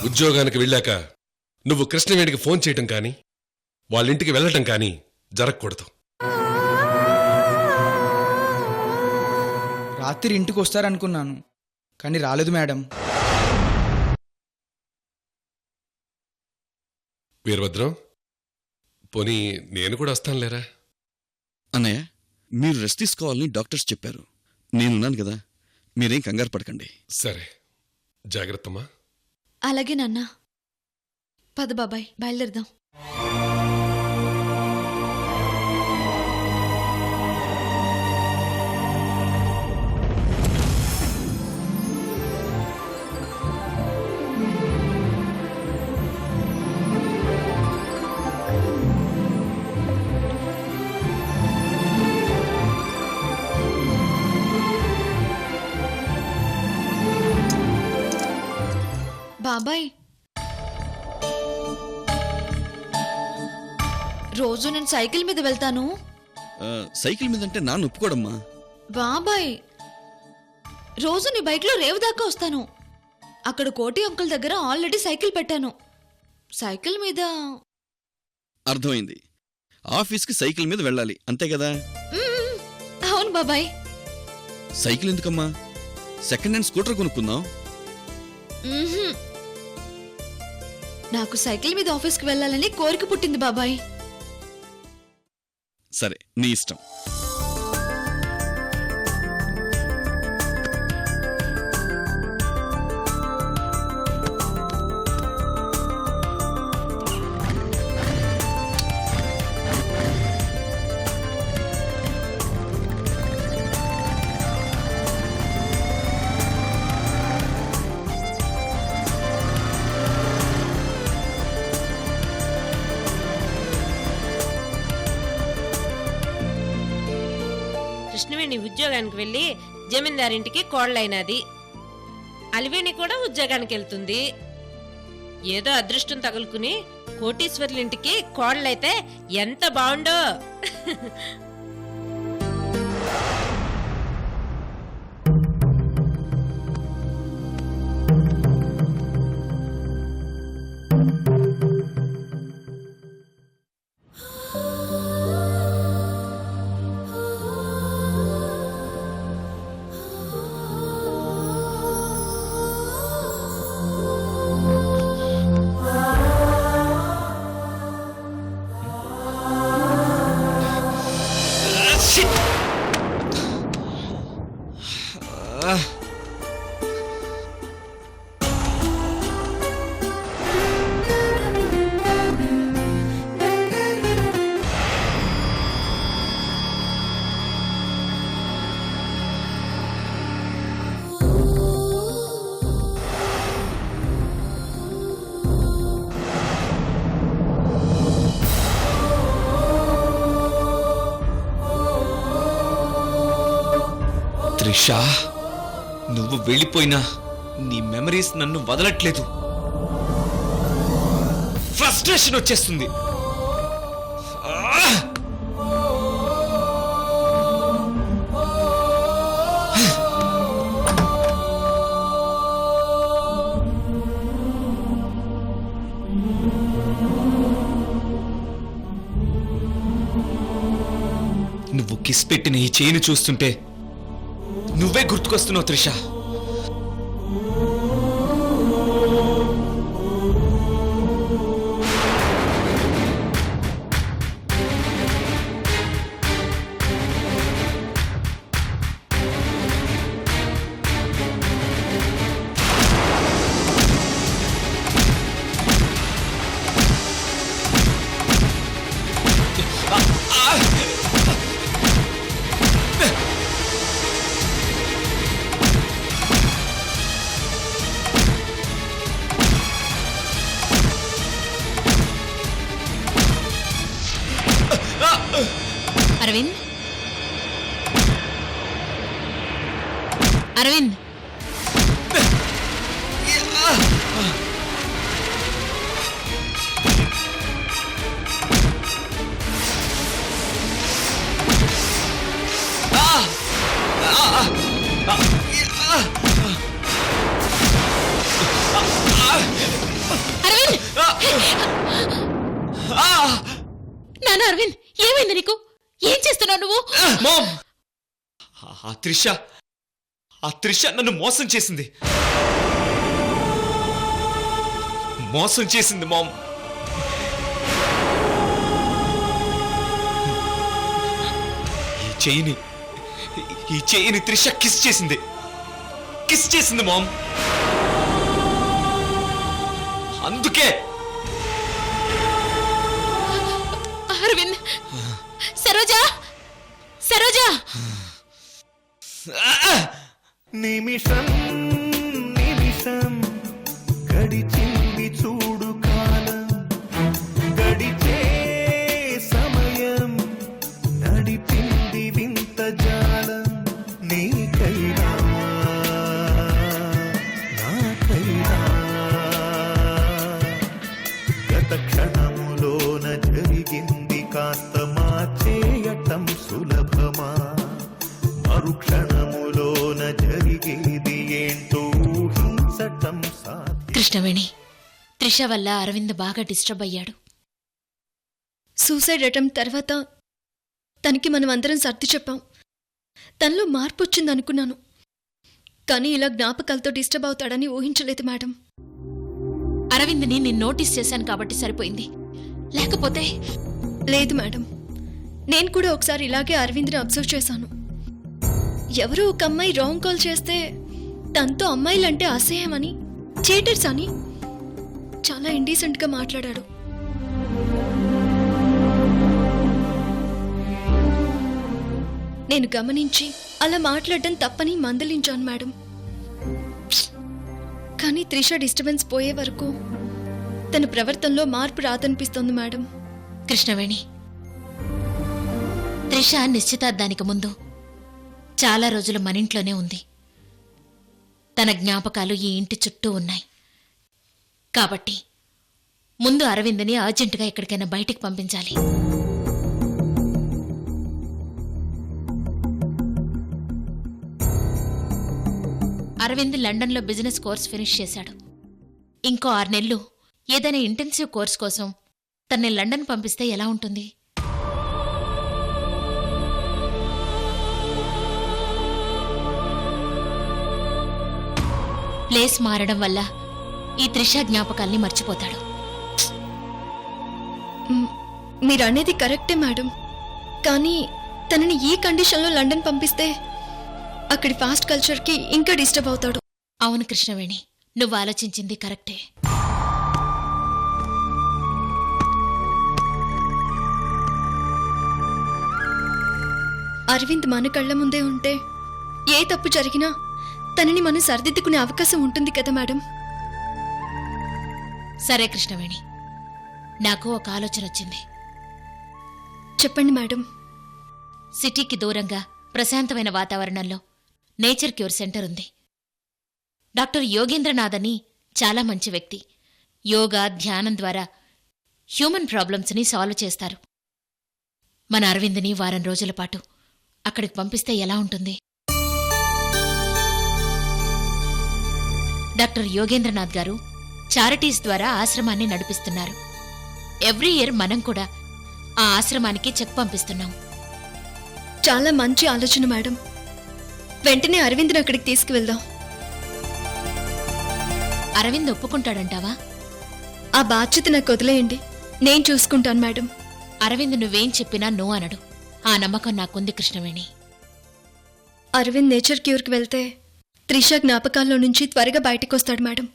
ఉద్యోగానికి వెళ్ళాక నువ్వు కృష్ణవేణికి ఫోన్ చేయటం కానీ వాళ్ళింటికి వెళ్ళటం కానీ జరగకూడదు. రాత్రి ఇంటికి వస్తారనుకున్నాను, కానీ రాలేదు మేడం. వీరభద్రం, పోనీ నేను కూడా వస్తానులేరా. అన్నయ్య, మీరు రెస్ట్ తీసుకోవాలని డాక్టర్స్ చెప్పారు. నేనున్నాను కదా, మీరేం కంగారు పడకండి. సరే, జాగ్రత్తమ్మా. అలాగే నాన్న. పద బాబాయ్, బయలుదేరదాం. బాబాయ్, రోజు నేను సైకిల్ మీద వెళ్తాను. సైకిల్ మీదంటే నాన్న ఒప్పుకోడమ్మా. బాబాయ్, రోజు నీ బైక్లో రేవు దాకా వస్తాను. అక్కడ కోటి అంకుల్ దగ్గర ఆల్రెడీ సైకిల్ పెట్టాను. సైకిల్ మీద. అర్థమైంది, ఆఫీస్కి సైకిల్ మీద వెళ్ళాలి అంతే కదా? అవును బాబాయ్. సైకిల్ ఎందుకమ్మా, సెకండ్ హ్యాండ్ స్కూటర్ కొనుక్కుందాం. నాకు సైకిల్ మీద ఆఫీస్కి వెళ్ళాలని కోరిక పుట్టింది బాబాయ్. సరే, నీ ఇష్టం. కృష్ణవేణి ఉద్యోగానికి వెళ్ళి జమీందారింటికి కోడలైనది. అలివేణి కూడా ఉద్యోగానికి వెళ్తుంది. ఏదో అదృష్టం తగులుకుని కోటీశ్వర్లింటికి కోడలైతే ఎంత బాగుండో. త్రిషా, నువ్వు వెళ్ళిపోయినా నీ మెమరీస్ నన్ను వదలట్లేదు. ఫ్రస్ట్రేషన్ వచ్చేస్తుంది. నువ్వు కిస్ పెట్టిన ఈ చేయిని చూస్తుంటే నువ్వే గుర్తుకొస్తున్నావు త్రిష. అరవింద్, అరవింద్, అరవింద్ నాన్న అరవింద్ ఏమైంది నీకు? ఏం చేస్తున్నావు నువ్వు? మామ్ ఆ త్రిష నన్ను మోసం చేసింది. మామ్. ఈ చెయ్యిని త్రిష కిస్ చేసింది మామ్. అందుకే అరవింద్ సరోజా సరోజా నిమిషం నిమిషం గడిచింది చూడు కాలం, గడిచే సమయం నడిపింది వింత జాలం. నీకైనా నాకైనా గత క్షణములోన జరిగింది కాస్త మార్చేయటం సులభమా, మరుక్షణములోన జరిగేది ఏంటో ఊహించటం సాధ్యం. కృష్ణవేణి త్రిష వల్ల అరవింద్ బాగా డిస్టర్బ్ అయ్యాడు. సూసైడ్ అటెంప్ట్ తర్వాత తనకి మనం అందరం సర్ది చెప్పాం. తనలో మార్పు వచ్చిందనుకున్నాను, కానీ ఇలా జ్ఞాపకాలతో డిస్టర్బ్ అవుతాడని ఊహించలేదు మేడం. అరవింద్ని నేను నోటీస్ చేశాను కాబట్టి సరిపోయింది, లేకపోతే లేదు మేడం, నేను కూడా ఒకసారి ఇలాగే అరవింద్ని అబ్జర్వ్ చేశాను. ఎవరో ఒక అమ్మాయి రాంగ్ కాల్ చేస్తే తనతో అమ్మాయిలంటే అసహ్యమని, చీటర్స్ అని చాలా ఇండీసెంట్గా మాట్లాడాడు. నేను గమనించి అలా మాట్లాడడం తప్పని మందలించాను మేడం. కానీ త్రిష డిస్టర్బెన్స్ పోయే వరకు తన ప్రవర్తనలో మార్పు రాదనిపిస్తోంది మేడం. కృష్ణవేణి త్రిష నిశ్చితార్థానికి ముందు చాలా రోజులు మనింట్లోనే ఉంది. తన జ్ఞాపకాలు ఈ ఇంటి చుట్టూ ఉన్నాయి. కాబట్టి ముందు అరవింద్ని అర్జెంటుగా ఎక్కడికైనా బయటికి పంపించాలి. అరవింద్ లండన్లో బిజినెస్ కోర్స్ ఫినిష్ చేశాడు. ఇంకో 6 నెలలు ఏదైనా ఇంటెన్సివ్ కోర్స్ కోసం తన్ని లండన్ పంపిస్తే ఎలా ఉంటుంది? ప్లేస్ మారడం వల్ల ఈ త్రిష జ్ఞాపకాల్ని మర్చిపోతాడు. మీరనేది కరెక్టే మేడం, కానీ తనని ఈ కండిషన్లో లండన్ పంపిస్తే అక్కడి ఫాస్ట్ కల్చర్కి ఇంకా డిస్టర్బ్ అవుతాడు. అవును కృష్ణవేణి, నువ్వు ఆలోచించింది కరెక్టే. అరవింద్ మన కళ్ళ ముందే ఉంటే ఏ తప్పు జరిగినా తనని మనం సరిదిద్దుకునే అవకాశం ఉంటుంది కదా మేడం. సరే కృష్ణవేణి, నాకు ఒక ఆలోచన వచ్చింది. చెప్పండి మేడం. సిటీకి దూరంగా ప్రశాంతమైన వాతావరణంలో నేచర్ క్యూర్ సెంటర్ ఉంది. డాక్టర్ యోగేంద్రనాథ్ అని చాలా మంచి వ్యక్తి. యోగా ధ్యానం ద్వారా హ్యూమన్ ప్రాబ్లమ్స్ని సాల్వ్ చేస్తారు. మన అరవింద్ని వారం రోజుల పాటు అక్కడికి పంపిస్తే ఎలా ఉంటుంది? డాక్టర్ యోగేంద్రనాథ్ గారు చారిటీస్ ద్వారా ఆశ్రమాన్ని నడిపిస్తున్నారు. ఎవ్రీ ఇయర్ మనం కూడా ఆ ఆశ్రమానికి చెక్ పంపిస్తున్నాం. చాలా మంచి ఆలోచన మేడం. వెంటనే అరవింద్ని అక్కడికి తీసుకువెళ్దాం. అరవింద్ ఒప్పుకుంటాడంటావా? ఆ బాధ్యత నాకు వదిలేయండి, నేను చూసుకుంటాను మేడం. అరవింద్ నువ్వేం చెప్పినా నో అనడు. ఆ నమ్మకం నాకుంది కృష్ణవేణి. అరవింద్ నేచర్ క్యూర్కి వెళ్తే త్రిష జ్ఞాపకాల్లో నుంచి త్వరగా బయటకు వస్తాడు మేడం.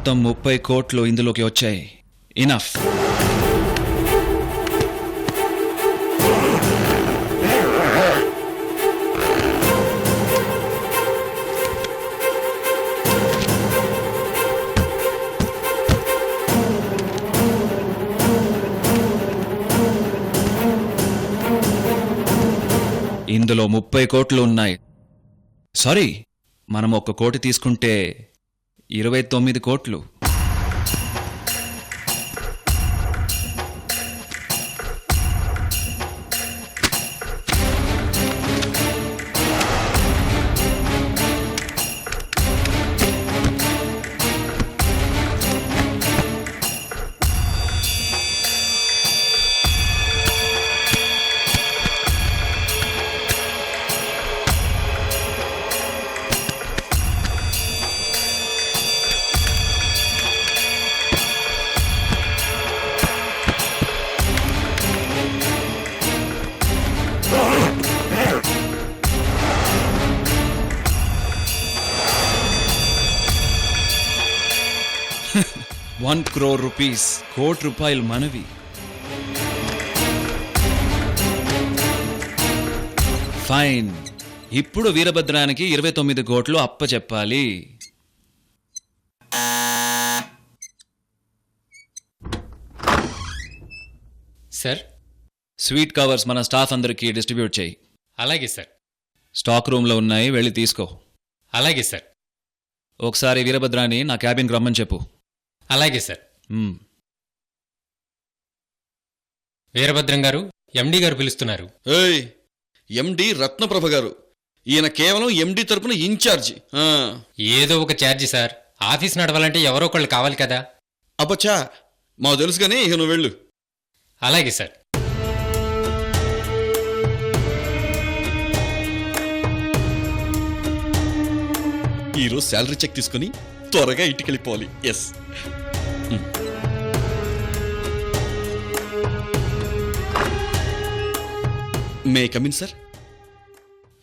మొత్తం 30 కోట్లు ఇందులోకి వచ్చాయి. ఇనఫ్. ఇందులో 30 కోట్లు ఉన్నాయి. సారీ, మనం 1 కోటి తీసుకుంటే 29 కోట్లు. ₹1 crore, ₹1,00,00,000 మనవి. ఫైన్. ఇప్పుడు వీరభద్రానికి 29 కోట్లు అప్పచెప్పాలి. సార్. స్వీట్ కవర్స్ మన స్టాఫ్ అందరికీ డిస్ట్రిబ్యూట్ చేయి. అలాగే సార్. స్టాక్ రూమ్లో ఉన్నాయి, వెళ్ళి తీసుకో. అలాగే సార్. ఒకసారి వీరభద్రాన్ని నా క్యాబిన్కి రమ్మని చెప్పు. అలాగే సార్. మ్మ్. వీరభద్రం గారు, ఎండి గారు పిలుస్తున్నారు. ఏయ్, ఎండి రత్నప్రభ గారు. ఈయన కేవలం ఎండి తరపున ఇన్ఛార్జి. ఏదో ఒక ఛార్జీ సార్. ఆఫీస్ నడవాలంటే ఎవరో ఒకళ్ళు కావాలి కదా. అబ్బచ్చా, మాకు తెలుసు కానీ ఇక నువ్వు వెళ్ళు. అలాగే సార్. ఈరోజు శాలరీ చెక్ తీసుకుని త్వరగా ఇంటికి వెళ్ళిపోవాలి. Yes. May come in sir.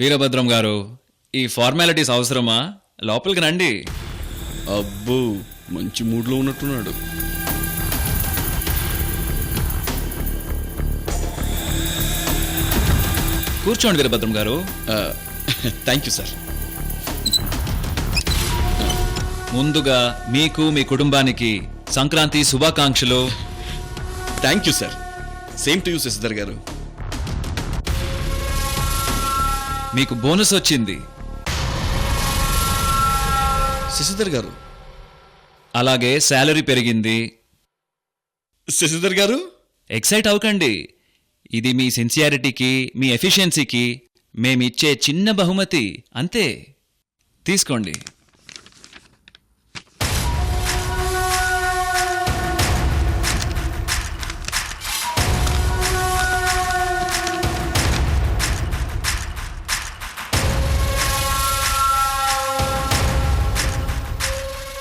Veerabhadram garu, ఈ ఫార్మాలిటీస్ అవసరమా? లోపలికి రండి. అబ్బో, మంచి మూడ్లో ఉన్నట్టున్నాడు. కూర్చోండి Veerabhadram garu. Thank you sir. ముందుగా మీకు, మీ కుటుంబానికి సంక్రాంతి శుభాకాంక్షలు. Thank you sir. Same to you Shashidhar garu. మీకు బోనస్ వచ్చింది. శశిధర్ గారు. అలాగే శాలరీ పెరిగింది. శశిధర్ గారు, ఎక్సైట్ అవ్వకండి. ఇది మీ సిన్సియారిటీకి, మీ ఎఫిషియన్సీకి మేమిచ్చే చిన్న బహుమతి, అంతే. తీసుకోండి.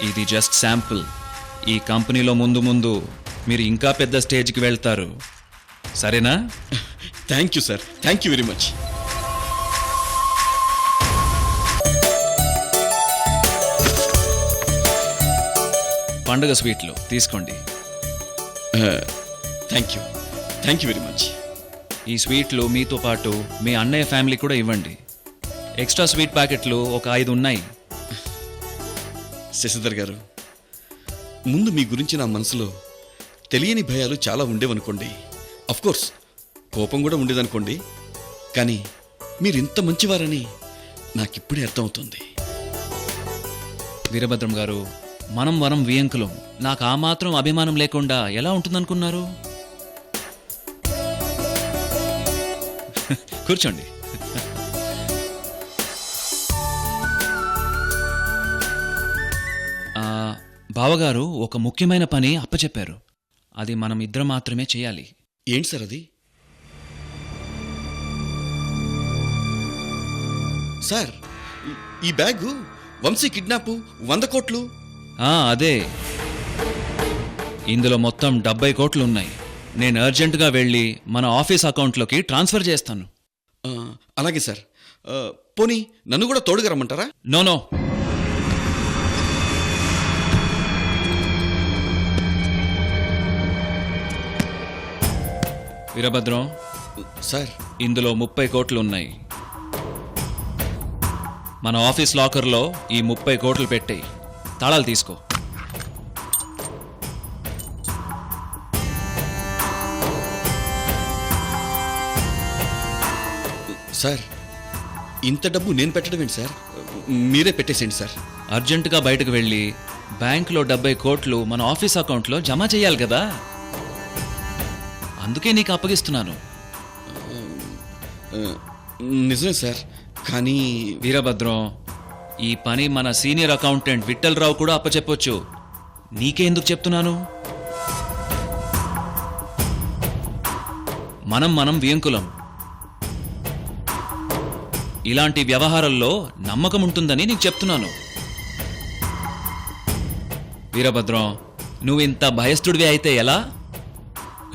ఇది జస్ట్ శాంపుల్. ఈ కంపెనీలో ముందు ముందు మీరు ఇంకా పెద్ద స్టేజ్కి వెళ్తారు. సరేనా? Thank you sir. Thank you very much. పండుగ స్వీట్లు తీసుకోండి. Thank you. Thank you very much. ఈ స్వీట్లు మీతో పాటు మీ అన్నయ్య ఫ్యామిలీ కూడా ఇవ్వండి. ఎక్స్ట్రా స్వీట్ ప్యాకెట్లు ఒక 5 ఉన్నాయి. శశిధర్ గారు, ముందు మీ గురించి నా మనసులో తెలియని భయాలు చాలా ఉండేవనుకోండి. కోర్స్ కోపం కూడా ఉండేదనుకోండి. కానీ మీరు ఇంత మంచివారని నాకిప్పుడే అర్థమవుతుంది. వీరభద్రం గారు, మనం వియంకులం. నాకు ఆ మాత్రం అభిమానం లేకుండా ఎలా ఉంటుందనుకున్నారు? కూర్చోండి. బావగారు ఒక ముఖ్యమైన పని అప్పచెప్పారు. అది మనం ఇద్దరం మాత్రమే చేయాలి. ఏంటి సార్ అది? సార్, ఈ బ్యాగు వంశీ కిడ్నాపు 100 కోట్లు. అదే. ఇందులో మొత్తం 70 కోట్లు ఉన్నాయి. నేను అర్జెంటుగా వెళ్ళి మన ఆఫీస్ అకౌంట్లోకి ట్రాన్స్ఫర్ చేస్తాను. అలాగే సార్. పోనీ నన్ను కూడా తోడుగా రమ్మంటారా? నో. వీరభద్రం, సార్ ఇందులో 30 కోట్లు ఉన్నాయి. మన ఆఫీస్ లాకర్లో ఈ 30 కోట్లు పెట్టేయి. తాళాలు తీసుకో. సార్ ఇంత డబ్బు నేను పెట్టడం ఏంటి సార్? మీరే పెట్టేసేయండి సార్. అర్జెంటుగా బయటకు వెళ్ళి బ్యాంకులో 70 కోట్లు మన ఆఫీస్ అకౌంట్లో జమ చేయాలి కదా, అందుకే నీకు అప్పగిస్తున్నాను. నిజమే సార్, కానీ వీరభద్రం, ఈ పని మన సీనియర్ అకౌంటెంట్ విఠల్ రావు కూడా అప్పచెప్పొచ్చు. నీకే ఎందుకు చెప్తున్నాను? మనం వియంకులం. ఇలాంటి వ్యవహారాల్లో నమ్మకం ఉంటుందని నీకు చెప్తున్నాను. వీరభద్రం, నువ్వింత భయస్థుడివి అయితే ఎలా?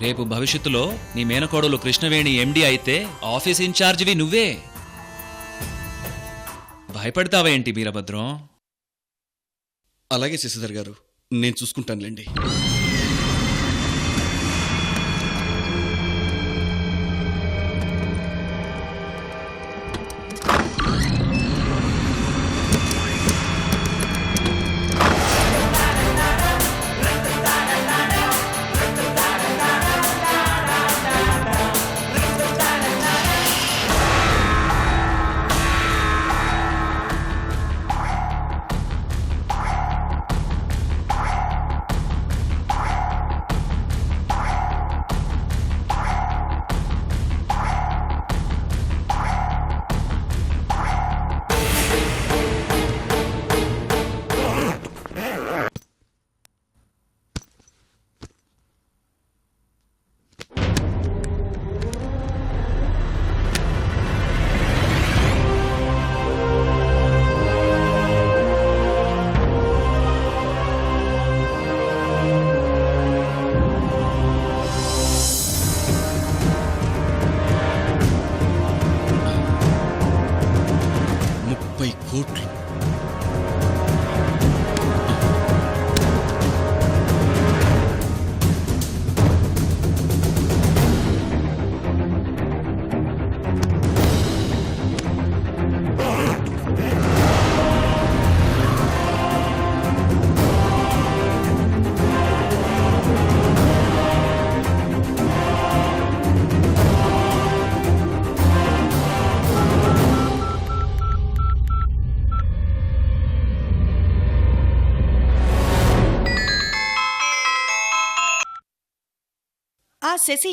రేపు భవిష్యత్తులో నీ మేనకోడలు కృష్ణవేణి ఎండి అయితే ఆఫీస్ ఇన్ఛార్జివి నువ్వే. భయపడతావేంటి వీరభద్రం? అలాగే శశిధర్ గారు, నేను చూసుకుంటానులేండి. కోట్లు. శశి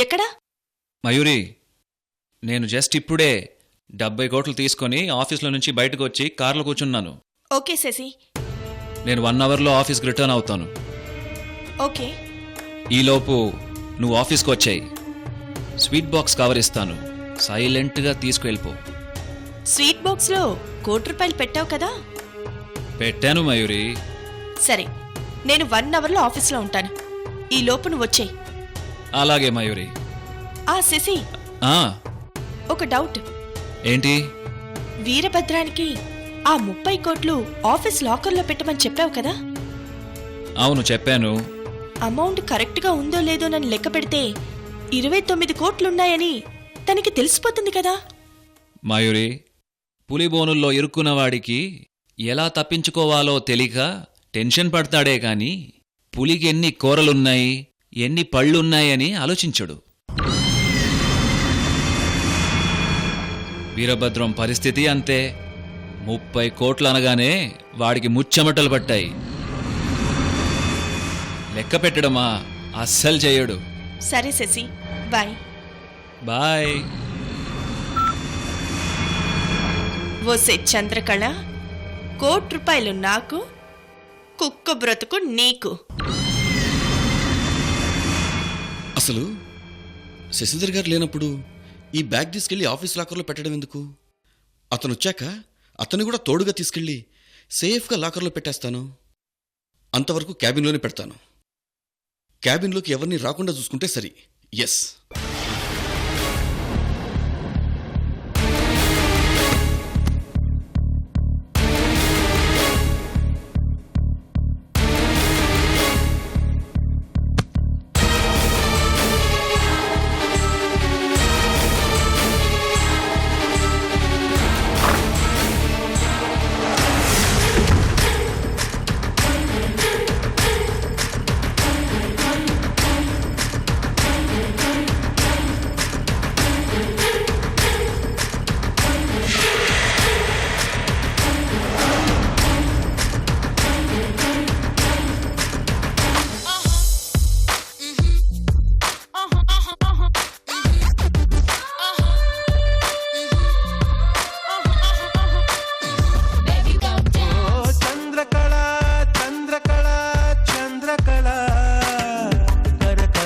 ఎక్కడా? మయూరి, నేను జస్ట్ ఇప్పుడే 70 కోట్లు తీసుకొని ఆఫీస్లో నుంచి బయటకు వచ్చి కార్లో కూర్చున్నాను. ఓకే శశి. నేను 1 అవర్లో ఆఫీస్కి రిటర్న్ అవుతాను. ఓకే. ఈలోపు నువ్వు ఆఫీస్కి వచ్చాయి. స్వీట్ బాక్స్ కవర్ ఇస్తాను, సైలెంట్గా తీసుకువెళ్ళిపో. స్వీట్ బాక్స్లో ₹1 పెట్టావు కదా? పెట్టాను మయూరి. సరే, నేను 1 అవర్లో ఆఫీస్లో ఉంటాను. ఈ లోపు నువ్వు వచ్చేయి. అలాగే మయూరి. శశి, ఒక డౌట్. ఏంటి? వీరభద్రానికి ఆ 30 కోట్లు ఆఫీస్ లాకర్లో పెట్టమని చెప్పావు కదా? అవును, చెప్పాను. అమౌంట్ కరెక్ట్గా ఉందో లేదో నన్ను లెక్క పెడితే 29 కోట్లున్నాయని తనకి తెలిసిపోతుంది కదా? మయూరి, పులిబోనుల్లో ఇరుక్కున్నవాడికి ఎలా తప్పించుకోవాలో తెలియక టెన్షన్ పడతాడే కాని పులికి ఎన్ని కూరలున్నాయి, ఎన్ని పళ్ళున్నాయని ఆలోచించడు. వీరభద్రం పరిస్థితి అంతే. 30 కోట్లు అనగానే వాడికి ముచ్చెమటలు పట్టాయి. లెక్క పెట్టడమా అస్సలు చేయడు. సరే శశి, బాయ్. బాయ్. ఓసే చంద్రకళ, ₹1 నాకు, కుక్క బ్రతుకు నీకు. అసలు శశిధర్ గారు లేనప్పుడు ఈ బ్యాగ్ తీసుకెళ్లి ఆఫీస్ లాకర్లో పెట్టడం ఎందుకు? అతను వచ్చాక అతను కూడా తోడుగా తీసుకెళ్ళి సేఫ్గా లాకర్లో పెట్టేస్తాను. అంతవరకు క్యాబిన్లోనే పెడతాను. క్యాబిన్లోకి ఎవరిని రాకుండా చూసుకుంటే సరి. ఎస్.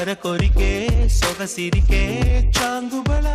ಅರ ಕೊರಿಕೆ ಸೊಗಸಿರಿಕೆ ಚಾಂಗುಬಳ